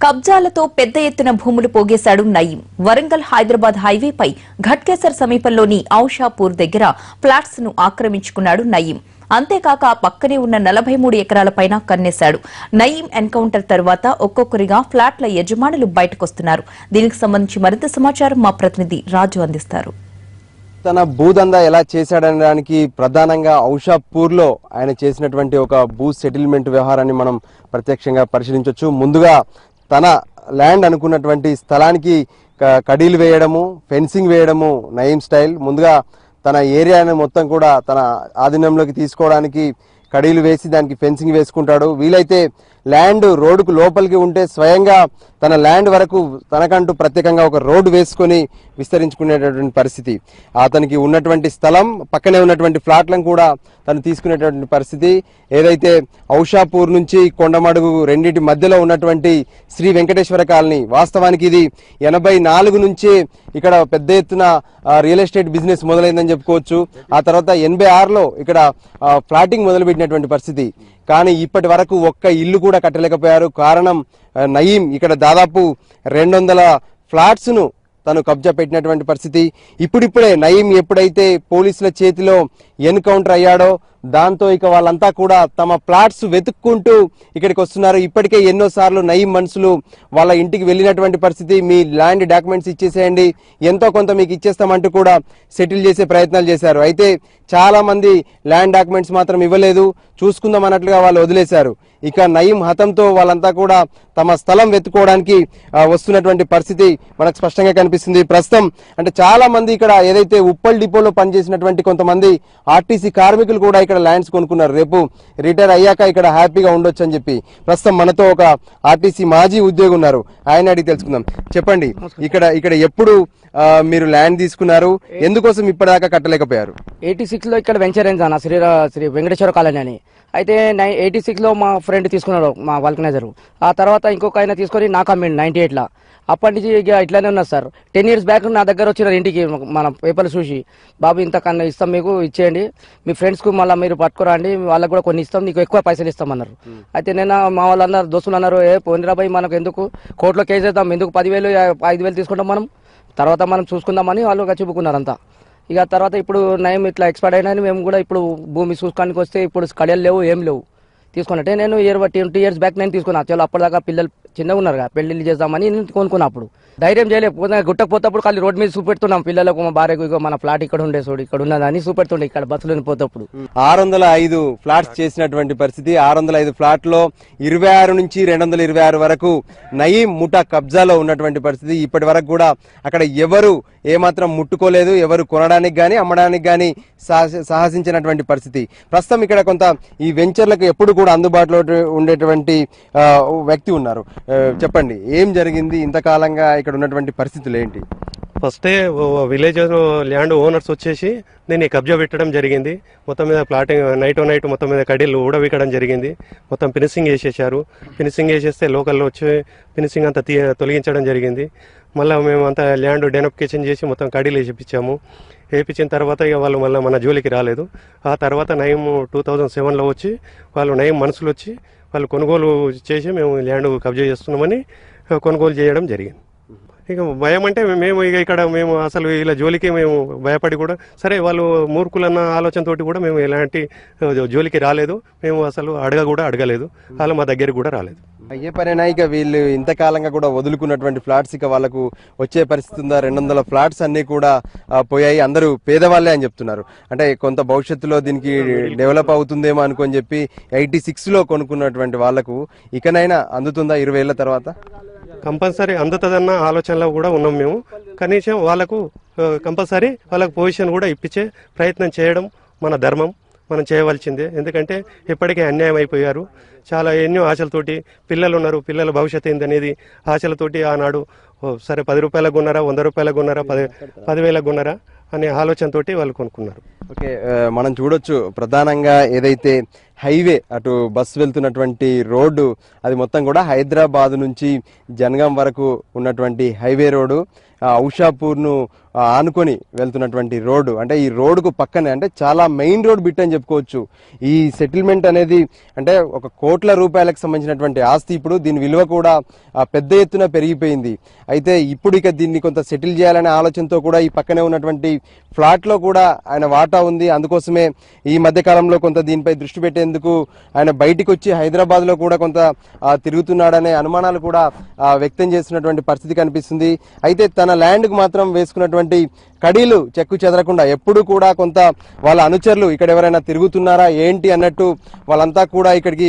కబ్జాలతో పెద్ద ఎత్తున భూములు పోగేశాడు నయీం. వరంగల్ హైదరాబాద్ హైవేపై ఘట్కేసర్ సమీపంలోని ఔషాపూర్ దగ్గర ఫ్లాట్స్ ను ఆక్రమించుకున్నాడు నయీం. అంతేకాక పక్కనే ఉన్న 43 ఎకరాలపైన కన్నేశాడు. నయీం ఎన్కౌంటర్ తర్వాత ఒక్కొక్కరిగా ఫ్లాట్ల యజమానులు బయటకొస్తున్నారు. దీనికి సంబంధించి మరింత సమాచారం మా ప్రతినిధి రాజు అందిస్తారు. తన భూదందా ఎలా చేశాడనడానికి ప్రధానంగా ఔషాపూర్ లో ఆయన చేసినటువంటి ఒక భూ సెటిల్మెంట్ వ్యవహారాన్ని మనం ప్రత్యక్షంగా పరిశీలించవచ్చు. ముందుగా తన ల్యాండ్ అనుకున్నటువంటి స్థలానికి కడీలు వేయడము, ఫెన్సింగ్ వేయడము నయీం స్టైల్. ముందుగా తన ఏరియాని మొత్తం కూడా తన ఆధీనంలోకి తీసుకోవడానికి కడీలు వేసి దానికి ఫెన్సింగ్ వేసుకుంటాడు. వీలైతే ల్యాండ్ రోడ్డుకు లోపలికి ఉంటే స్వయంగా తన ల్యాండ్ వరకు తనకంటూ ప్రత్యేకంగా ఒక రోడ్డు వేసుకొని విస్తరించుకునేటటువంటి పరిస్థితి. అతనికి ఉన్నటువంటి స్థలం పక్కనే ఉన్నటువంటి ఫ్లాట్లను కూడా తను తీసుకునేటటువంటి పరిస్థితి. ఏదైతే ఔషాపూర్ నుంచి కొండమడుగు రెండింటి మధ్యలో ఉన్నటువంటి శ్రీ వెంకటేశ్వర కాలనీ, వాస్తవానికి ఇది 84 నుంచి ఇక్కడ పెద్ద ఎత్తున రియల్ ఎస్టేట్ బిజినెస్ మొదలైందని చెప్పుకోవచ్చు. ఆ తర్వాత 86లో ఇక్కడ ఫ్లాటింగ్ మొదలుపెట్టినటువంటి పరిస్థితి. కానీ ఇప్పటి వరకు ఒక్క ఇల్లు కూడా కట్టలేకపోయారు. కారణం నయీం ఇక్కడ దాదాపు 200 ఫ్లాట్స్ ను తను కబ్జా పెట్టినటువంటి పరిస్థితి. ఇప్పుడిప్పుడే నయీం ఎప్పుడైతే పోలీసుల చేతిలో ఎన్కౌంటర్ అయ్యాడో దాంతో ఇక వాళ్ళంతా కూడా తమ ప్లాట్స్ వెతుక్కుంటూ ఇక్కడికి వస్తున్నారు. ఇప్పటికే ఎన్నోసార్లు నయీం మనుషులు వాళ్ళ ఇంటికి వెళ్ళినటువంటి పరిస్థితి. మీ ల్యాండ్ డాక్యుమెంట్స్ ఇచ్చేసేయండి, ఎంతో కొంత మీకు ఇచ్చేస్తామంటూ కూడా సెటిల్ చేసే ప్రయత్నాలు చేశారు. అయితే చాలా మంది ల్యాండ్ డాక్యుమెంట్స్ మాత్రం ఇవ్వలేదు, చూసుకుందాం అన్నట్లుగా వాళ్ళు వదిలేశారు. ఇక నయీం హతంతో వాళ్ళంతా కూడా తమ స్థలం వెతుక్కోవడానికి వస్తున్నటువంటి పరిస్థితి మనకు స్పష్టంగా కనిపిస్తుంది. ప్రస్తుతం అంటే చాలా మంది ఇక్కడ ఏదైతే ఉప్పల్ డిపోలో పనిచేసినటువంటి కొంతమంది ఆర్టీసీ కార్మికులు కూడా ఇక్కడ ల్యాండ్స్ కొనుక్కున్నారు. రేపు రిటైర్ అయ్యాక ఇక్కడ హ్యాపీగా ఉండొచ్చు అని చెప్పి. ప్రస్తుతం మనతో ఒక ఆర్టీసీ మాజీ ఉద్యోగి ఉన్నారు, ఆయన అడిగి తెలుసుకుందాం. చెప్పండి, ఇక్కడ ఎప్పుడు మీరు ల్యాండ్ తీసుకున్నారు, ఎందుకోసం ఇప్పటిదాకా కట్టలేకపోయారు? 86 లో ఇక్కడ వెంచర్ అయింది అన్న, శ్రీ వెంకటేశ్వర కాలనీ అని. అయితే 86 లో మా ఫ్రెండ్ తీసుకున్నాడు, మా వల్కనైజర్. ఆ తర్వాత ఇంకొక ఆయన తీసుకొని నాకు అమ్మిండు 98 లో. అప్పటి నుంచి ఇక ఇట్లానే ఉన్నారు సార్. 10 years బ్యాక్ నా దగ్గర వచ్చినారు ఇంటికి, మన పేపర్లు చూసి, బాబు ఇంత కన్నా ఇస్తాం, మీకు ఇచ్చేయండి, మీ ఫ్రెండ్స్ కు మళ్ళీ మీరు పట్టుకురండి, వాళ్ళకి కూడా కొన్ని ఇస్తాం, నీకు ఎక్కువ పైసలు ఇస్తామన్నారు. అయితే నేను మా వాళ్ళు అన్నారు, దోస్తులు అన్నారు, పోందిరాబాయి మనకు ఎందుకు కోర్టులో కేసు వేద్దాం, ఎందుకు 10,000 5,000 తీసుకుంటాం మనం, తర్వాత మనం చూసుకుందామని వాళ్ళు చూపుకున్నారు అంతా. ఇక తర్వాత ఇప్పుడు నయం ఇట్లా ఎక్స్పైర్డ్ అయినా మేము కూడా ఇప్పుడు భూమి చూసుకోడానికి వస్తే ఇప్పుడు కడియలు లేవు, ఏం లేవు. తీసుకున్నట్టే నేను 20 years బ్యాక్ నేను తీసుకున్నా. చలో అప్పటిదాకా పిల్లలు చిన్నగా ఉన్నారు కదా, పెళ్లిళ్ళు చేద్దామని నేను కొనుక్కున్నప్పుడు ధైర్యం చేయలేకపోతే గుట్టకపోతప్పుడు ఖాళీ రోడ్ మీద చూపెడుతున్నాం పిల్లలకు, మా భార్యకు, ఇక మన ఫ్లాట్ ఇక్కడ ఉండే చూడు ఇక్కడ ఉన్నదని చూపెడుతుండే ఇక్కడ బస్సులో పోతప్పుడు. 605 ఫ్లాట్స్ చేసినటువంటి పరిస్థితి. 605 ఫ్లాట్ లో 26 నుంచి 226 వరకు నయీం ముఠా కబ్జాలో ఉన్నటువంటి పరిస్థితి. ఇప్పటి వరకు కూడా అక్కడ ఎవరు ఏమాత్రం ముట్టుకోలేదు, ఎవరు కొనడానికి గానీ అమ్మడానికి గానీ సాహసించినటువంటి పరిస్థితి. ప్రస్తుతం ఇక్కడ కొంత ఈ వెంచర్లకు ఎప్పుడు కూడా అందుబాటులో ఉండేటువంటి వ్యక్తి ఉన్నారు. చెప్పండి, ఏం జరిగింది, ఇంతకాలంగా ఇక్కడ ఉన్నటువంటి పరిస్థితులు ఏంటి? ఫస్టే విలేజ్ ల్యాండ్ ఓనర్స్ వచ్చేసి దీన్ని కబ్జా పెట్టడం జరిగింది. మొత్తం మీద ప్లాటింగ్ నైట్ మొత్తం మీద కడీలు ఊడవికడం జరిగింది. మొత్తం ఫినిషింగ్ వేసేసారు. ఫినిషింగ్ వేసేస్తే లోకల్లో వచ్చి ఫినిషింగ్ అంతా తొలగించడం జరిగింది. మళ్ళీ మేము అంతా ల్యాండ్ డెనోఫికేషన్ చేసి మొత్తం కడీలు వేసిపించాము. వేయించిన తర్వాత ఇక వాళ్ళు మళ్ళీ మన జోలికి రాలేదు. ఆ తర్వాత నయీం 2007లో వచ్చి వాళ్ళు నయీం మనుషులు వచ్చి వాళ్ళు కొనుగోలు చేసి మేము ల్యాండ్ కబ్జా చేస్తున్నామని కొనుగోలు చేయడం జరిగింది. ఇక భయం అంటే మేము ఇక్కడ మేము అసలు ఇలా జోలికి మేము భయపడి కూడా సరే వాళ్ళు మూర్ఖులన్న ఆలోచనతోటి కూడా మేము ఎలాంటి జోలికి రాలేదు. మేము అసలు అడగలేదు, వాళ్ళు మా దగ్గరికి కూడా రాలేదు. అయ్యే పనేనా ఇక వీళ్ళు ఇంతకాలంగా కూడా వదులుకున్నటువంటి ఫ్లాట్స్ ఇక వాళ్ళకు వచ్చే పరిస్థితి ఉందా? 200 ఫ్లాట్స్ అన్ని కూడా పోయాయి, అందరూ పేదవాళ్లే అని చెప్తున్నారు. అంటే కొంత భవిష్యత్తులో దీనికి డెవలప్ అవుతుందేమో అనుకొని చెప్పి 86లో కొనుక్కున్నటువంటి వాళ్లకు ఇకనైనా అందుతుందా 20 ఏళ్ల తర్వాత? కంపల్సరీ అందుతుందన్న ఆలోచనలో కూడా ఉన్నాం మేము. కనీసం వాళ్ళకు కంపల్సరీ వాళ్ళకు పొజిషన్ కూడా ఇప్పించే ప్రయత్నం చేయడం మన ధర్మం, మనం చేయవలసిందే. ఎందుకంటే ఇప్పటికే అన్యాయం అయిపోయారు. చాలా ఎన్నో ఆశలతోటి పిల్లలు ఉన్నారు, పిల్లల భవిష్యత్తు ఏందనేది ఆశలతోటి ఆనాడు సరే 10 రూపాయలకు కొన్నారా, 100 రూపాయలకు కొన్నారా, 10,000 కొన్నారా అనే ఆలోచనతోటి వాళ్ళు కొనుక్కున్నారు. ఓకే, మనం చూడొచ్చు ప్రధానంగా ఏదైతే హైవే అటు బస్సు వెళ్తున్నటువంటి రోడ్డు అది మొత్తం కూడా హైదరాబాద్ నుంచి జనగాం వరకు ఉన్నటువంటి హైవే రోడ్డు, ఔషాపూర్ను ఆనుకొని వెళ్తున్నటువంటి రోడ్డు. అంటే ఈ రోడ్డుకు పక్కనే అంటే చాలా మెయిన్ రోడ్ బిట్ అని చెప్పుకోవచ్చు. ఈ సెటిల్మెంట్ అనేది అంటే 1 కోట్ల రూపాయలకు సంబంధించినటువంటి ఆస్తి. ఇప్పుడు దీని విలువ కూడా పెద్ద ఎత్తున పెరిగిపోయింది. అయితే ఇప్పుడు ఇక దీన్ని కొంత సెటిల్ చేయాలనే ఆలోచనతో కూడా ఈ పక్కనే ఉన్నటువంటి ఫ్లాట్ లో కూడా ఆయన వాటా ఉంది. అందుకోసమే ఈ మధ్య కాలంలో కొంత దీనిపై దృష్టి పెట్టేందుకు ఆయన బయటికి వచ్చి హైదరాబాద్ లో కూడా కొంత తిరుగుతున్నాడనే అనుమానాలు కూడా వ్యక్తం చేస్తున్నటువంటి పరిస్థితి కనిపిస్తుంది. అయితే తన ల్యాండ్ కు మాత్రం వేసుకున్నటువంటి కడీలు చెక్కు చెదరకుండా ఎప్పుడు కూడా కొంత వాళ్ళ అనుచరులు ఇక్కడ ఎవరైనా తిరుగుతున్నారా ఏంటి అన్నట్టు వాళ్ళంతా కూడా ఇక్కడికి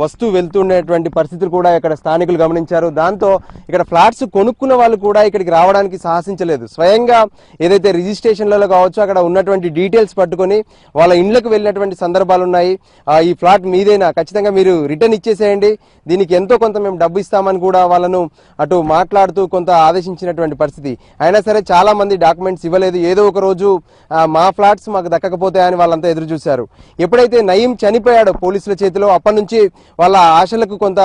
వస్తూ వెళ్తుండేటువంటి పరిస్థితులు కూడా ఇక్కడ స్థానికులు గమనించారు. దాంతో ఇక్కడ ఫ్లాట్స్ కొనుక్కున్న వాళ్ళు కూడా ఇక్కడికి రావడానికి సాహసించలేదు. స్వయంగా ఏదైతే రిజిస్ట్రేషన్లలో కావచ్చు అక్కడ ఉన్నటువంటి డీటెయిల్స్ పట్టుకొని వాళ్ళ ఇండ్లకు వెళ్ళినటువంటి సందర్భాలు ఉన్నాయి. ఈ ఫ్లాట్ మీదేనా, ఖచ్చితంగా మీరు రిటర్న్ ఇచ్చేసేయండి, దీనికి ఎంతో కొంత మేము డబ్బు ఇస్తామని కూడా వాళ్ళను అటు మాట్లాడుతూ కొంత ఆదేశించినటువంటి పరిస్థితి. అయినా సరే చాలా మంది డాక్యుమెంట్స్ ఇవ్వలేదు. ఏదో ఒక రోజు మా ఫ్లాట్స్ మాకు దక్కకపోతాయని వాళ్ళంతా ఎదురు చూశారు. ఎప్పుడైతే నయీం చనిపోయాడో పోలీసుల చేతిలో అప్పటి నుంచి వాళ్ళ ఆశలకు కొంత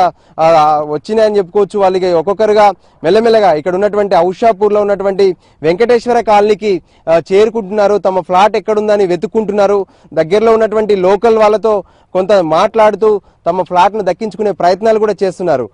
వచ్చినాయని చెప్పుకోవచ్చు. వాళ్ళకి ఒక్కొక్కరుగా మెల్లమెల్లగా ఇక్కడ ఉన్నటువంటి ఔషాపూర్ లో ఉన్నటువంటి వెంకటేశ్వర కాలనీకి చేరుకుంటున్నారు. తమ ఫ్లాట్ ఎక్కడుందని వెతుక్కుంటున్నారు. దగ్గరలో ఉన్నటువంటి లోకల్ వాళ్ళతో కొంత మాట్లాడుతూ తమ ఫ్లాట్ ను దక్కించుకునే ప్రయత్నాలు కూడా చేస్తున్నారు.